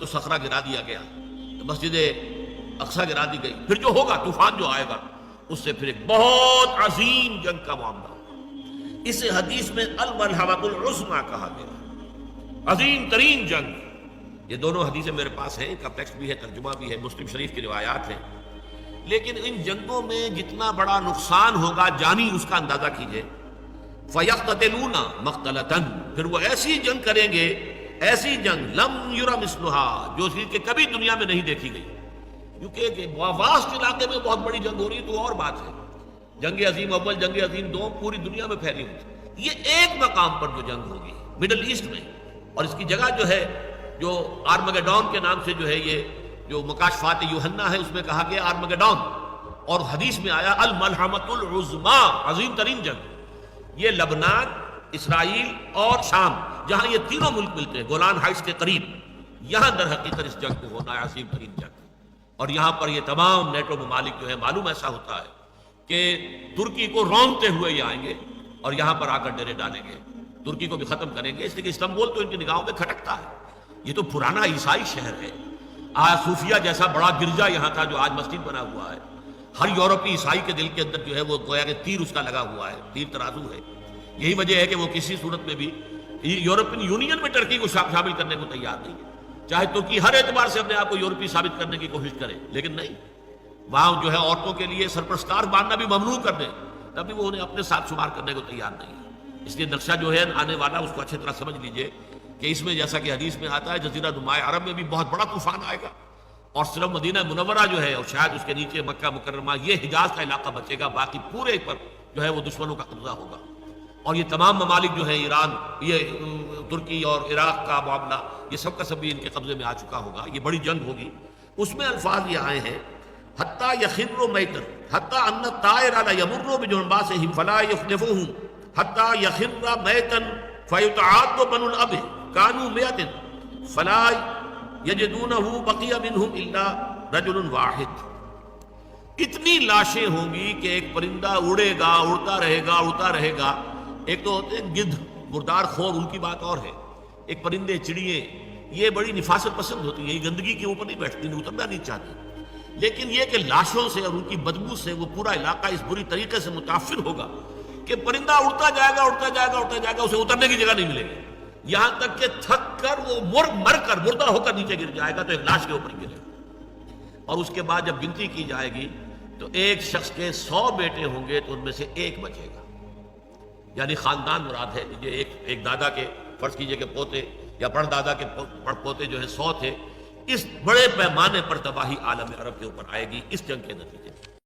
تو صخرہ گرا دیا گیا، مسجد اقصی گرا دی گئی، پھر جو ہوگا طوفان جو آئے گا اس سے پھر ایک بہت عظیم جنگ کا معاملہ ہوگا۔ اسے حدیث میں الملحمۃ العظمیٰ کہا گیا، عظیم ترین جنگ۔ یہ دونوں حدیثیں میرے پاس ہیں، ان کا ٹیکسٹ بھی ہے، ترجمہ بھی ہے، مسلم شریف کی روایات ہیں۔ لیکن ان جنگوں میں جتنا بڑا نقصان ہوگا جانی، اس کا اندازہ کیجئے۔ فَيَقْتَتِلُونَ مَقْتَلَةً، پھر وہ ایسی جنگ کریں گے، ایسی جنگ لم یرا مثلھا، جو چیز کہ کبھی دنیا میں نہیں دیکھی گئی، کیونکہ واسط علاقے میں بہت بڑی جنگ ہو رہی ہے تو اور بات ہے، جنگ عظیم اول، جنگ عظیم دوم پوری دنیا میں پھیلی ہوئی، یہ ایک مقام پر جو جنگ ہوگی مڈل ایسٹ میں، اور اس کی جگہ جو ہے جو آرمگیڈون کے نام سے جو ہے یہ جو مکاشفات یوحنا ہے اس میں کہا گیا آرمگیڈون، اور حدیث میں آیا الملحمۃ العظمیٰ، عظیم ترین جنگ۔ یہ لبنان، اسرائیل اور شام، جہاں یہ تینوں ملک ملتے ہیں گولان ہائٹس کے قریب، یہاں در حقیقت اس جنگ کو ہونا ہے، عظیم ترین جنگ۔ اور یہاں پر یہ تمام نیٹو ممالک جو ہے، معلوم ایسا ہوتا ہے کہ ترکی کو رونتے ہوئے یہ آئیں گے اور یہاں پر آ کر ڈیرے ڈالیں گے، ترکی کو بھی ختم کریں گے، اس لیے کہ استنبول تو ان کی نگاہوں میں کھٹکتا ہے، یہ تو پرانا عیسائی شہر ہے۔ آیا صوفیہ جیسا بڑا گرجا یہاں تھا جو آج مسجد بنا ہوا ہے، ہر یورپی عیسائی کے دل کے اندر جو ہے وہ گویا کہ تیر اس کا لگا ہوا ہے، تیر ترازو ہے۔ یہی وجہ ہے کہ وہ کسی صورت میں بھی یورپین یونین میں ٹرکی کو شامل کرنے کو تیار نہیں ہے، چاہے ترکی ہر اعتبار سے اپنے آپ کو یورپی ثابت کرنے کی کوشش کرے، لیکن نہیں، وہاں جو ہے عورتوں کے لیے سرپرستار باندھنا بھی ممنوع کر دیں، تبھی وہ انہیں اپنے ساتھ شمار کرنے کو تیار نہیں ہے۔ اس لیے نقشہ جو ہے آنے والا اس کو اچھی طرح سمجھ لیجئے کہ اس میں جیسا کہ حدیث میں آتا ہے جزیرہ نمائے عرب میں بھی بہت بڑا طوفان آئے گا، اور صرف مدینہ منورہ جو ہے اور شاید اس کے نیچے مکہ مکرمہ، یہ حجاز کا علاقہ بچے گا، باقی پورے پر جو ہے وہ دشمنوں کا قبضہ ہوگا۔ اور یہ تمام ممالک جو ہیں، ایران، یہ ترکی اور عراق کا معاملہ، یہ سب کا سب بھی ان کے قبضے میں آ چکا ہوگا، یہ بڑی جنگ ہوگی۔ اس میں الفاظ یہ آئے ہیں حتیٰ یخر میتا، حتیٰ ان الطائر لیمر بجنباتہم فلا یخلفوہم، حتیٰ یخر میتا فیتعاد بنو الاب کانوا مئۃ فلا یجدونہ بقی منہم الا رجل واحد۔ اتنی لاشیں ہوں گی کہ ایک پرندہ اڑے گا، اڑتا رہے گا، اڑتا رہے گا۔ ایک تو ہوتے ہیں گدھ، مردار خور، ان کی بات اور ہے، ایک پرندے، چڑیے، یہ بڑی نفاست پسند ہوتی ہیں، یہ گندگی کے اوپر نہیں بیٹھتی، اترنا نہیں چاہتی، لیکن یہ کہ لاشوں سے اور ان کی بدبو سے وہ پورا علاقہ اس بری طریقے سے متاثر ہوگا کہ پرندہ اڑتا جائے گا، اڑتا جائے گا، اڑتا جائے گا، اسے اترنے کی جگہ نہیں ملے گی، یہاں تک کہ تھک کر وہ مر کر مردہ ہو کر نیچے گر جائے گا تو ایک لاش کے اوپر گرے گا۔ اور اس کے بعد جب گنتی کی جائے گی تو ایک شخص کے 100 بیٹے ہوں گے تو ان میں سے ایک بچے گا، یعنی خاندان مراد ہے۔ یہ ایک دادا کے فرض کیجئے کہ پوتے یا پردادا کے پوتے جو ہے 100 تھے۔ اس بڑے پیمانے پر تباہی عالم عرب کے اوپر آئے گی اس جنگ کے نتیجے میں۔